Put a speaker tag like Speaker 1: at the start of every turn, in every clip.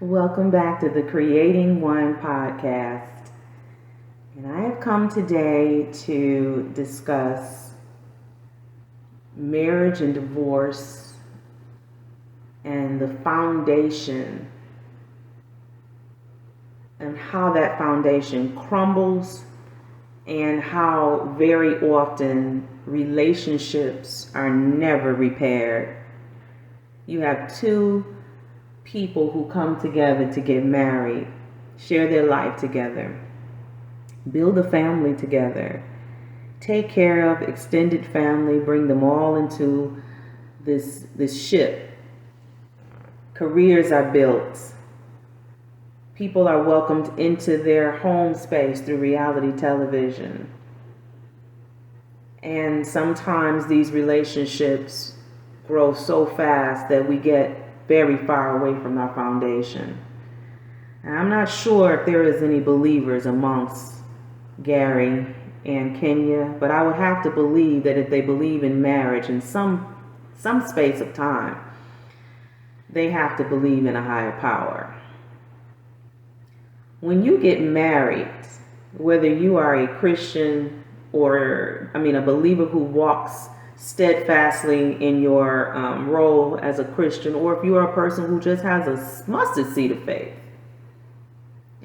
Speaker 1: Welcome back to the Creating One podcast. And I have come today to discuss marriage and divorce and the foundation and how that foundation crumbles and how very often relationships are never repaired. You have two people who come together to get married, share their life together, build a family together, take care of extended family, bring them all into this ship. Careers are built. People are welcomed into their home space through reality television. And sometimes these relationships grow so fast that we get very far away from our foundation. And I'm not sure if there is any believers amongst Gary and Kenya, but I would have to believe that if they believe in marriage in some space of time, they have to believe in a higher power. When you get married, whether you are a Christian or a believer who walks steadfastly in your role as a Christian, or if you are a person who just has a mustard seed of faith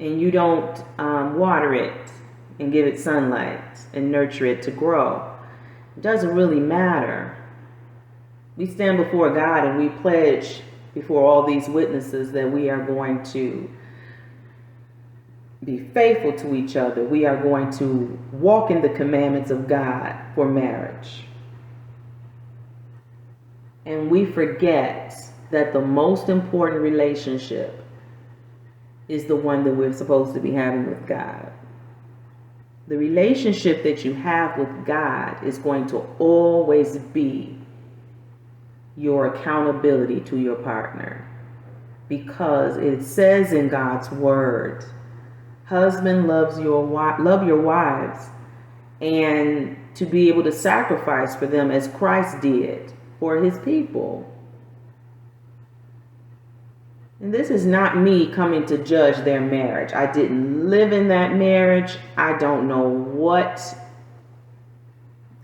Speaker 1: and you don't water it and give it sunlight and nurture it to grow, it doesn't really matter. We stand before God and we pledge before all these witnesses that we are going to be faithful to each other. We are going to walk in the commandments of God for marriage. And we forget that the most important relationship is the one that we're supposed to be having with God. The relationship that you have with God is going to always be your accountability to your partner. Because it says in God's word, husband, love your wives, and to be able to sacrifice for them as Christ did for his people. And this is not me coming to judge their marriage. I didn't live in that marriage. I don't know what.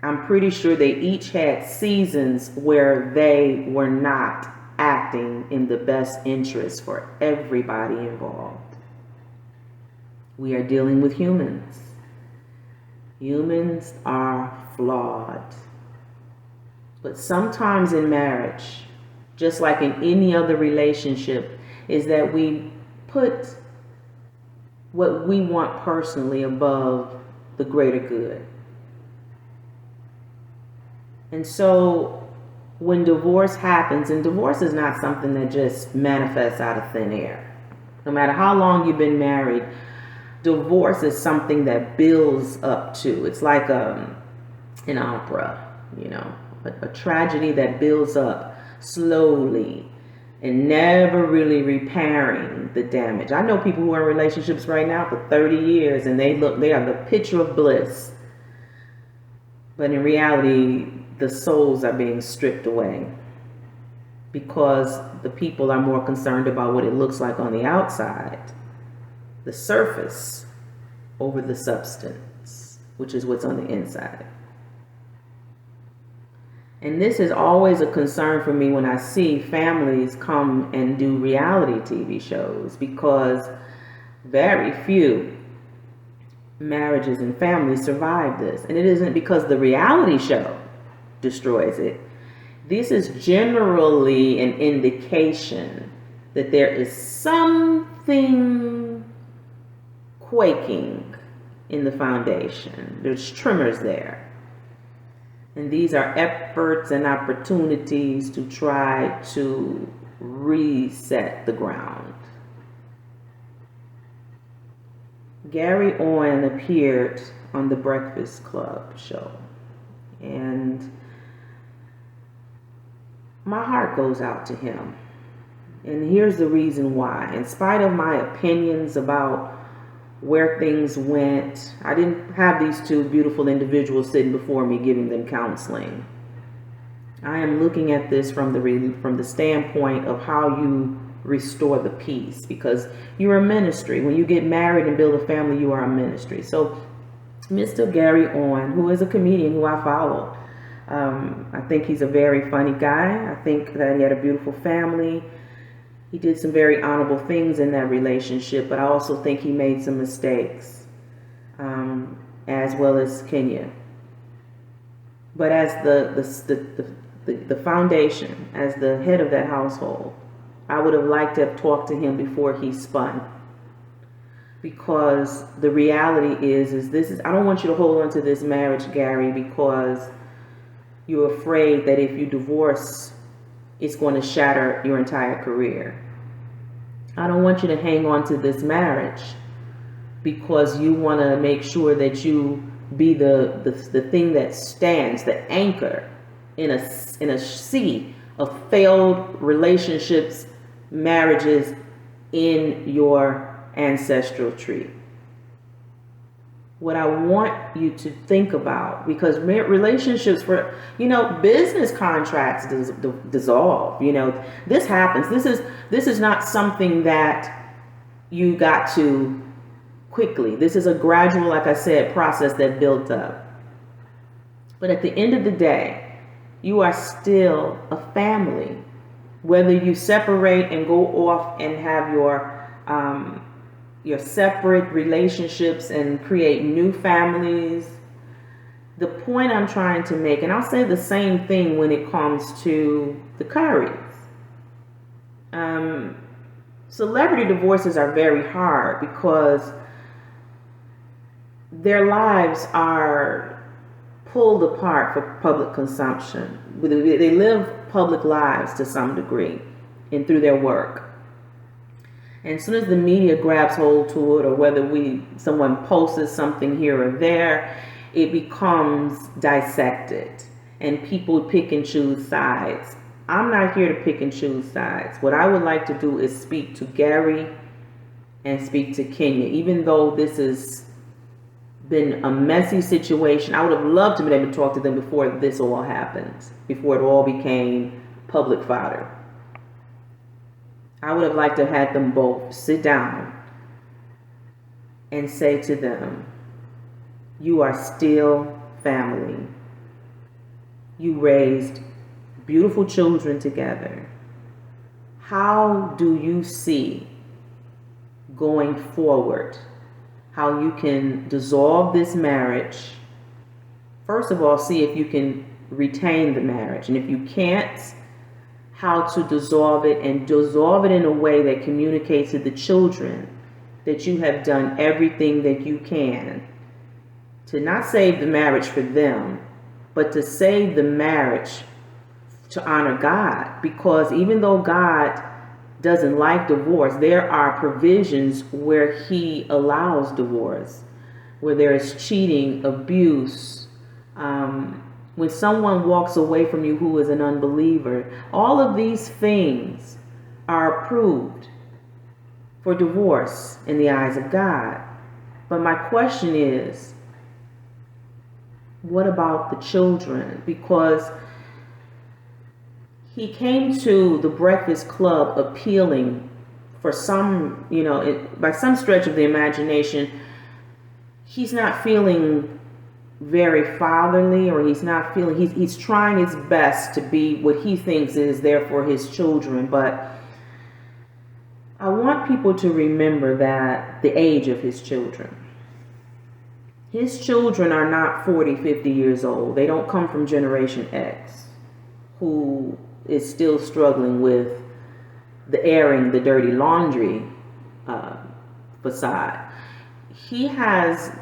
Speaker 1: I'm pretty sure they each had seasons where they were not acting in the best interest for everybody involved. We are dealing with humans. Humans are flawed. But sometimes in marriage, just like in any other relationship, is that we put what we want personally above the greater good. And so when divorce happens, and divorce is not something that just manifests out of thin air. No matter how long you've been married, divorce is something that builds up to. It's like an opera, a tragedy that builds up slowly and never really repairing the damage. I know people who are in relationships right now for 30 years and they are the picture of bliss. But in reality, the souls are being stripped away because the people are more concerned about what it looks like on the outside, the surface, over the substance, which is what's on the inside. And this is always a concern for me when I see families come and do reality TV shows, because very few marriages and families survive this. And it isn't because the reality show destroys it. This is generally an indication that there is something quaking in the foundation. There's tremors there. And these are efforts and opportunities to try to reset the ground. Gary Owen appeared on the Breakfast Club show. And my heart goes out to him. And here's the reason why. In spite of my opinions about where things went, I didn't have these two beautiful individuals sitting before me giving them counseling. I am looking at this from the standpoint of how you restore the peace, because you're a ministry. When you get married and build a family, you are a ministry. So Mr. Gary Owen, who is a comedian who I follow, I think he's a very funny guy. I think that he had a beautiful family. He did some very honorable things in that relationship, but I also think he made some mistakes, as well as Kenya. But as the foundation, as the head of that household, I would have liked to have talked to him before he spun. Because the reality is this is, I don't want you to hold on to this marriage, Gary, because you're afraid that if you divorce, it's going to shatter your entire career. I don't want you to hang on to this marriage because you want to make sure that you be the thing that stands, the anchor in a sea of failed relationships, marriages in your ancestral tree. What I want you to think about, because relationships, for business contracts dissolve. This happens. This is not something that you got to quickly. This is a gradual, like I said, process that built up. But at the end of the day, you are still a family. Whether you separate and go off and have your separate relationships and create new families, the point I'm trying to make, and I'll say the same thing when it comes to the Currys. Celebrity divorces are very hard because their lives are pulled apart for public consumption. They live public lives to some degree and through their work. And as soon as the media grabs hold to it, or whether someone posts something here or there, it becomes dissected and people pick and choose sides. I'm not here to pick and choose sides. What I would like to do is speak to Gary and speak to Kenya. Even though this has been a messy situation, I would have loved to be able to talk to them before this all happened, before it all became public fodder. I would have liked to have had them both sit down and say to them, you are still family. You raised beautiful children together. How do you see going forward how you can dissolve this marriage? First of all, see if you can retain the marriage. And if you can't, how to dissolve it, and dissolve it in a way that communicates to the children that you have done everything that you can to not save the marriage for them, but to save the marriage to honor God. Because even though God doesn't like divorce, there are provisions where he allows divorce, where there is cheating, abuse, when someone walks away from you who is an unbeliever. All of these things are approved for divorce in the eyes of God. But my question is, what about the children? Because he came to the Breakfast Club appealing for some, by some stretch of the imagination, he's not feeling very fatherly, or he's trying his best to be what he thinks is there for his children. But I want people to remember that the age of his children. His children are not 40, 50 years old. They don't come from Generation X, who is still struggling with the airing the dirty laundry facade. He has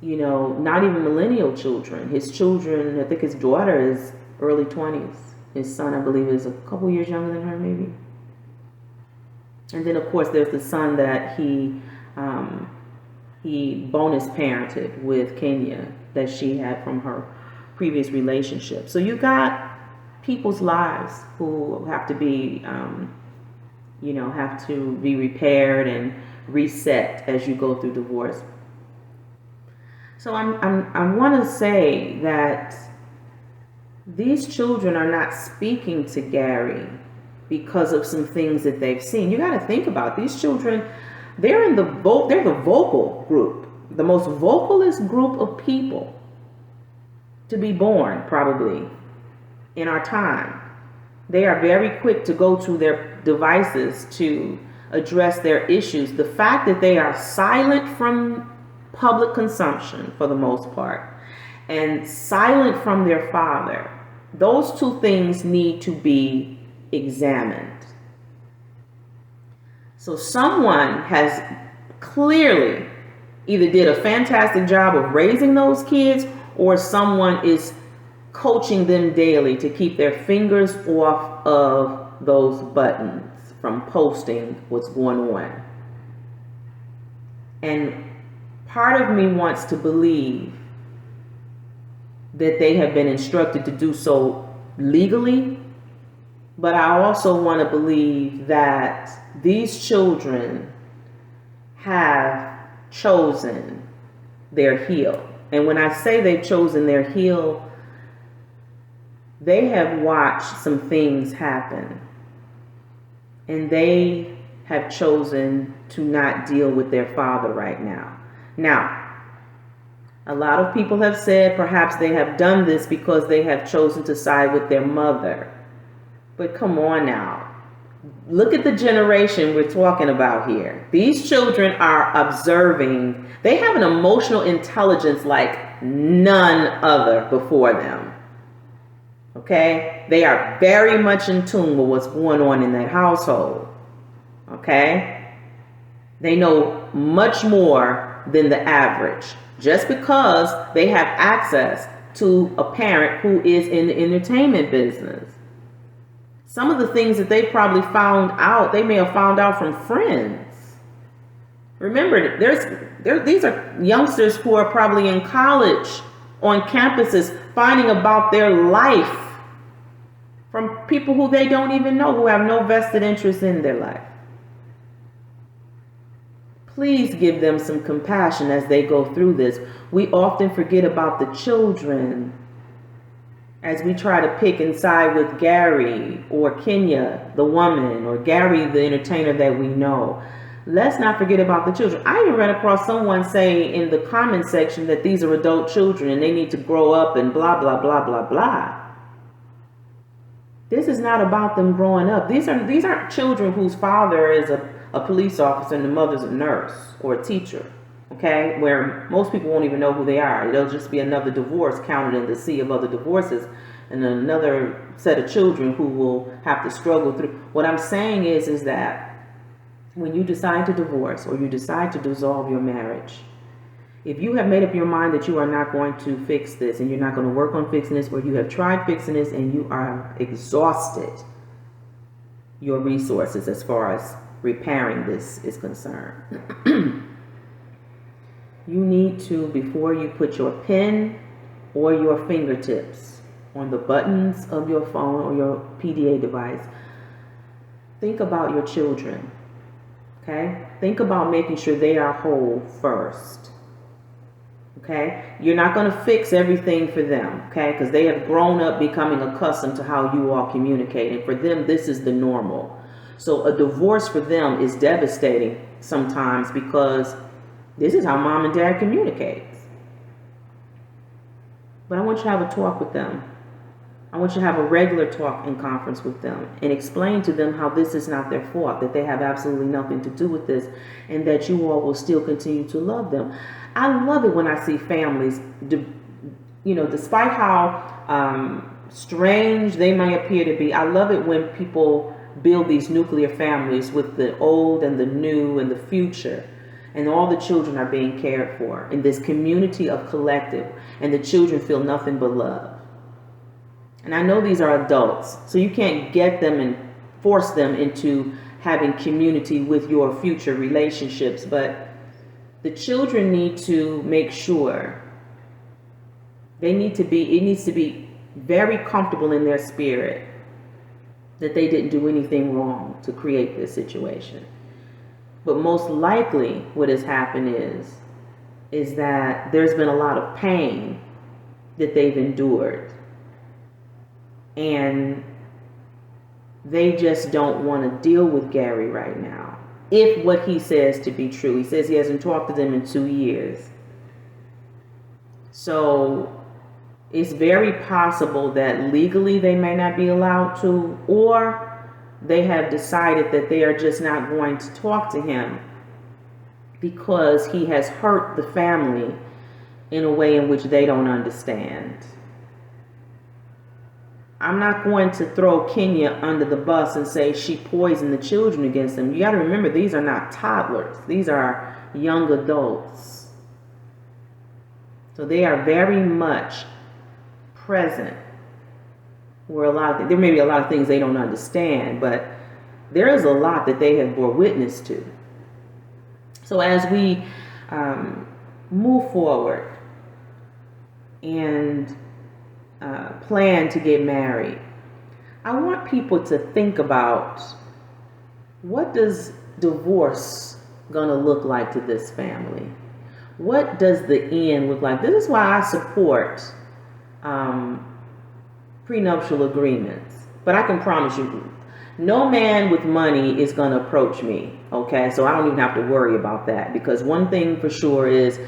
Speaker 1: not even millennial children. His children, I think his daughter is early 20s. His son, I believe, is a couple years younger than her, maybe. And then, of course, there's the son that he bonus parented with Kenya, that she had from her previous relationship. So you got people's lives who have to be, have to be repaired and reset as you go through divorce. So I want to say that these children are not speaking to Gary because of some things that they've seen. You got to think about these children. They're the vocal group, the most vocalist group of people to be born probably in our time. They are very quick to go to their devices to address their issues. The fact that they are silent from public consumption for the most part and silent from their father, those two things need to be examined. So someone has clearly either did a fantastic job of raising those kids, or someone is coaching them daily to keep their fingers off of those buttons from posting what's going on. And part of me wants to believe that they have been instructed to do so legally, but I also want to believe that these children have chosen their heel. And when I say they've chosen their heel, they have watched some things happen, and they have chosen to not deal with their father right now. Now, a lot of people have said perhaps they have done this because they have chosen to side with their mother. But come on now. Look at the generation we're talking about here. These children are observing. They have an emotional intelligence like none other before them. Okay? They are very much in tune with what's going on in that household. Okay? They know much more than the average, just because they have access to a parent who is in the entertainment business. Some of the things that they probably found out, they may have found out from friends. Remember, these are youngsters who are probably in college, on campuses, finding about their life from people who they don't even know, who have no vested interest in their life. Please give them some compassion as they go through this. We often forget about the children as we try to pick and side with Gary or Kenya, the woman, or Gary, the entertainer that we know. Let's not forget about the children. I even ran across someone saying in the comment section that these are adult children and they need to grow up and blah, blah, blah, blah, blah. This is not about them growing up. These aren't children whose father is a police officer and the mother's a nurse or a teacher, okay, where most people won't even know who they are. It'll just be another divorce counted in the sea of other divorces, and another set of children who will have to struggle through. What I'm saying is that when you decide to divorce or you decide to dissolve your marriage, if you have made up your mind that you are not going to fix this and you're not going to work on fixing this, or you have tried fixing this and you are exhausted your resources as far as repairing this is concerned, you need to, before you put your pen or your fingertips on the buttons of your phone or your PDA device, think about your children, okay? Think about making sure they are whole first, okay? You're not going to fix everything for them, okay? Because they have grown up becoming accustomed to how you all communicate, and for them, this is the normal. So a divorce for them is devastating sometimes because this is how mom and dad communicates. But I want you to have a talk with them. I want you to have a regular talk and conference with them and explain to them how this is not their fault, that they have absolutely nothing to do with this, and that you all will still continue to love them. I love it when I see families, despite how strange they may appear to be, I love it when people build these nuclear families with the old and the new and the future, and all the children are being cared for in this community of collective, and the children feel nothing but love. And I know these are adults, so you can't get them and force them into having community with your future relationships, but the children need to make sure it needs to be very comfortable in their spirit that they didn't do anything wrong to create this situation. But most likely what has happened is that there's been a lot of pain that they've endured. And They just don't want to deal with Gary right now. If what he says to be true, he says he hasn't talked to them in 2 years. So it's very possible that legally they may not be allowed to, or they have decided that they are just not going to talk to him because he has hurt the family in a way in which they don't understand. I'm not going to throw Kenya under the bus and say she poisoned the children against them. You got to remember, these are not toddlers. These are young adults. So they are very much present. Where there may be a lot of things they don't understand, but there is a lot that they have bore witness to. So as we move forward and plan to get married, I want people to think about, what does divorce gonna look like to this family? What does the end look like? This is why I support prenuptial agreements. But I can promise you, no man with money is gonna approach me, okay? So I don't even have to worry about that, because one thing for sure is,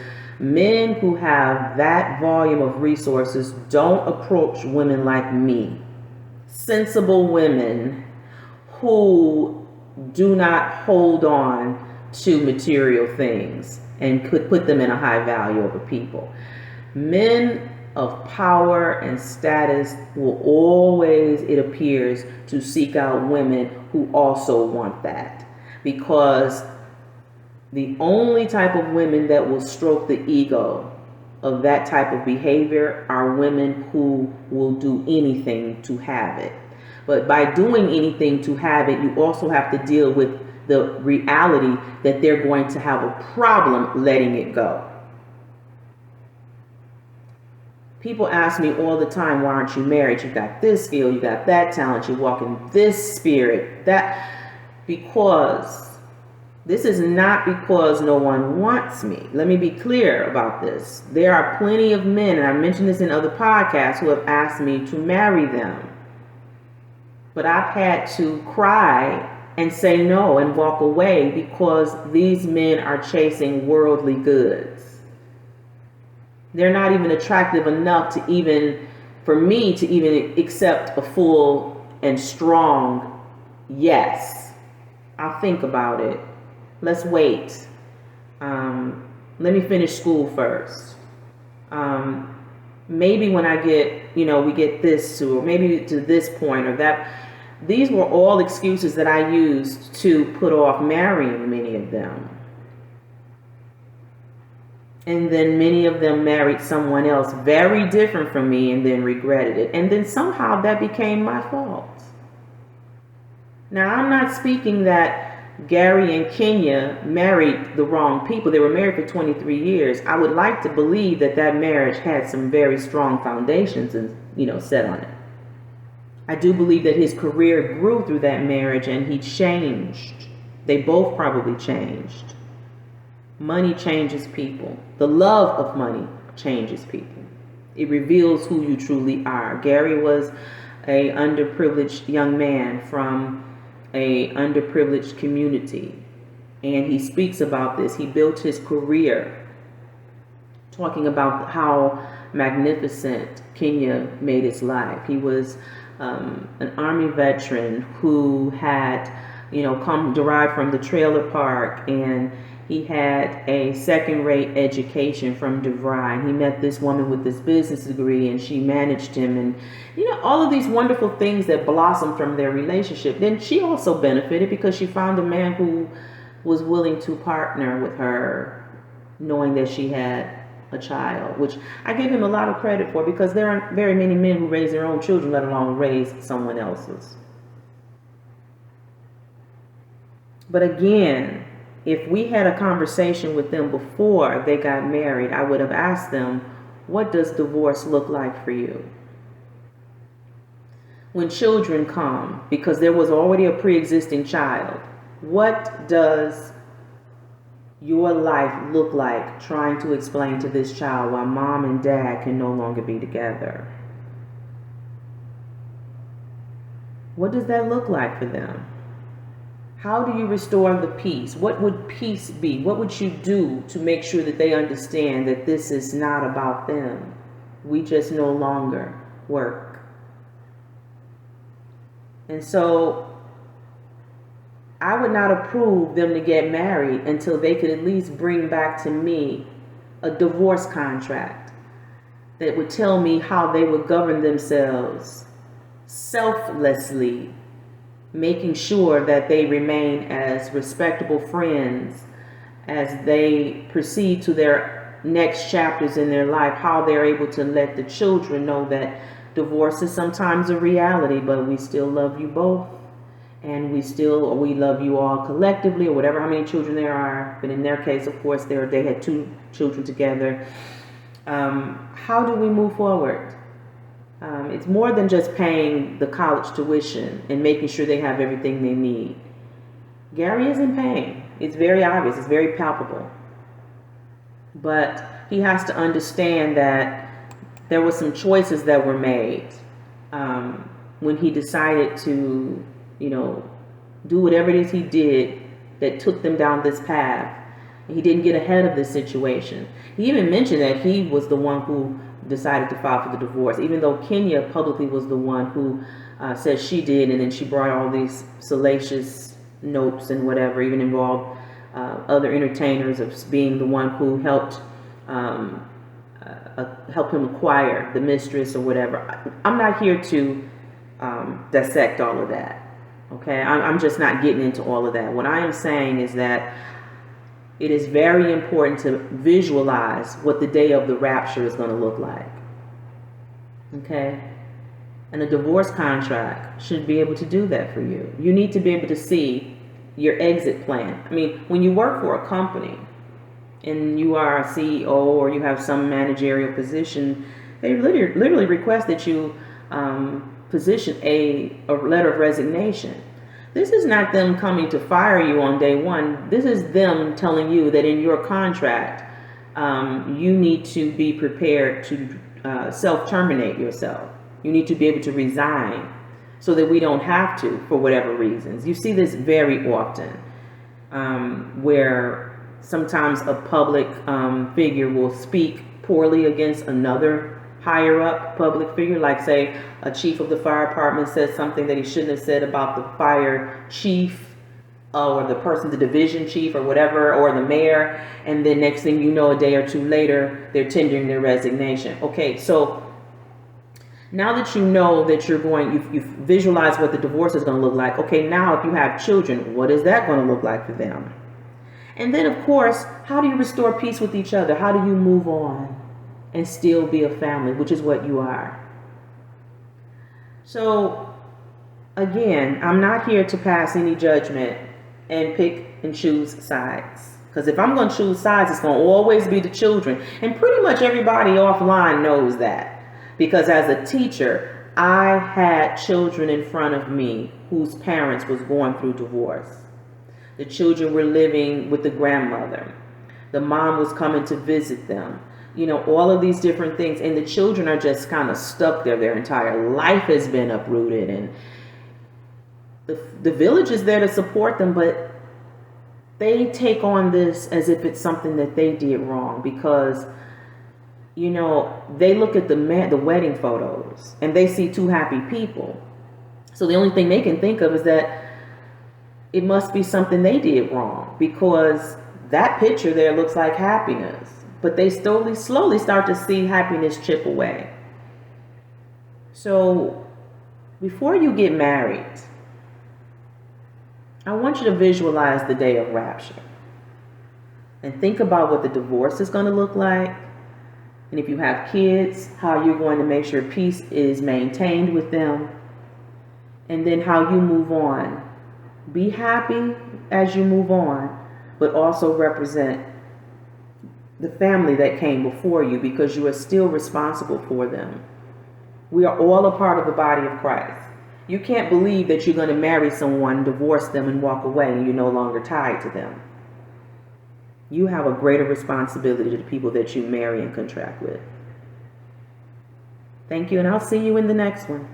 Speaker 1: men who have that volume of resources don't approach women like me. Sensible women who do not hold on to material things and could put them in a high value over people. Men of power and status will always, it appears, to seek out women who also want that, because the only type of women that will stroke the ego of that type of behavior are women who will do anything to have it. But by doing anything to have it, you also have to deal with the reality that they're going to have a problem letting it go. People ask me all the time, why aren't you married? You got this skill, you got that talent, you walk in this spirit, that. Because this is not because no one wants me. Let me be clear about this. There are plenty of men, and I mentioned this in other podcasts, who have asked me to marry them. But I've had to cry and say no and walk away, because these men are chasing worldly goods. They're not even attractive enough for me to even accept a full and strong yes. I'll think about it. Let's wait. Let me finish school first. Maybe when I get, we get this to, or maybe to this point or that. These were all excuses that I used to put off marrying many of them. And then many of them married someone else very different from me and then regretted it. And then somehow that became my fault. Now, I'm not speaking that Gary and Kenya married the wrong people. They were married for 23 years. I would like to believe that marriage had some very strong foundations and, set on it. I do believe that his career grew through that marriage and he changed. They both probably changed. Money changes people. The love of money changes people. It reveals who you truly are. Gary was an underprivileged young man from a underprivileged community, and he speaks about this. He built his career talking about how magnificent Kenya made his life. He was an Army veteran who had, derived from the trailer park, and he had a second-rate education from DeVry. He met this woman with this business degree, and she managed him, and all of these wonderful things that blossomed from their relationship. Then she also benefited because she found a man who was willing to partner with her, knowing that she had a child, which I give him a lot of credit for, because there aren't very many men who raise their own children, let alone raise someone else's. But again, if we had a conversation with them before they got married, I would have asked them, what does divorce look like for you? When children come, because there was already a pre-existing child, what does your life look like trying to explain to this child why mom and dad can no longer be together? What does that look like for them? How do you restore the peace? What would peace be? What would you do to make sure that they understand that this is not about them? We just no longer work. And so I would not approve them to get married until they could at least bring back to me a divorce contract that would tell me how they would govern themselves selflessly, making sure that they remain as respectable friends as they proceed to their next chapters in their life, how they're able to let the children know that divorce is sometimes a reality, but we still love you both, and we love you all collectively, or whatever, how many children there are. But in their case, of course, they had 2 children together. How do we move forward? It's more than just paying the college tuition and making sure they have everything they need. Gary is in pain. It's very obvious. It's very palpable. But he has to understand that there were some choices that were made when he decided to, do whatever it is he did that took them down this path. He didn't get ahead of this situation. He even mentioned that he was the one who decided to file for the divorce, even though Kenya publicly was the one who said she did, and then she brought all these salacious notes and whatever, even involved other entertainers of being the one who helped him acquire the mistress or whatever. I'm not here to dissect all of that. Okay, I'm just not getting into all of that. What I am saying is that it is very important to visualize what the day of the rapture is going to look like. Okay? And a divorce contract should be able to do that for you. You need to be able to see your exit plan. I mean, when you work for a company and you are a CEO or you have some managerial position, they literally request that you position a letter of resignation. This is not them coming to fire you on day one. This is them telling you that in your contract, you need to be prepared to self-terminate yourself. You need to be able to resign so that we don't have to, for whatever reasons. You see this very often, where sometimes a public figure will speak poorly against another higher up public figure, like say a chief of the fire department says something that he shouldn't have said about the fire chief or the person, the division chief or whatever, or the mayor, and then next thing you know, a day or two later, they're tendering their resignation. Okay, so now that you know that you've visualized what the divorce is going to look like. Okay, now if you have children, what is that going to look like for them? And then, of course, how do you restore peace with each other? How do you move on and still be a family, which is what you are? So, again, I'm not here to pass any judgment and pick and choose sides. Because if I'm going to choose sides, it's going to always be the children. And pretty much everybody offline knows that. Because as a teacher, I had children in front of me whose parents was going through divorce. The children were living with the grandmother. The mom was coming to visit them. All of these different things. And the children are just kind of stuck there. Their entire life has been uprooted. And the village is there to support them, but they take on this as if it's something that they did wrong. Because, they look at the wedding photos and they see 2 happy people. So the only thing they can think of is that it must be something they did wrong, because that picture there looks like happiness. But they slowly start to see happiness chip away. So before you get married, I want you to visualize the day of rapture. And think about what the divorce is going to look like. And if you have kids, how you're going to make sure peace is maintained with them. And then how you move on. Be happy as you move on, but also represent the family that came before you, because you are still responsible for them. We are all a part of the body of Christ. You can't believe that you're going to marry someone, divorce them, and walk away, and you're no longer tied to them. You have a greater responsibility to the people that you marry and contract with. Thank you, and I'll see you in the next one.